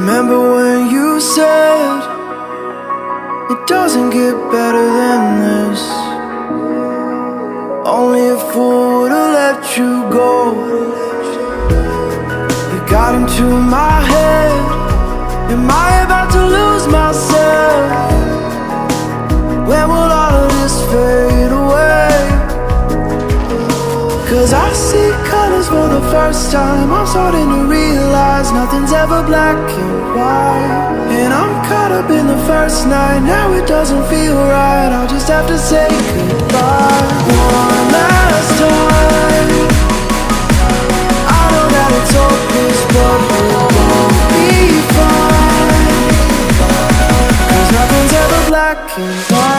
Remember when you said it doesn't get better than this? Only a fool would've let you go. You got into my head. Am I about to lose myself? When will all of this fade away? 'Cause I see colors for the first time. I'm starting to realize nothing's ever black and white. And I'm caught up in the first night. Now it doesn't feel right. I'll just have to say goodbye one last time. I know that it's hopeless, but we'll both be fine. 'Cause nothing's ever black and white.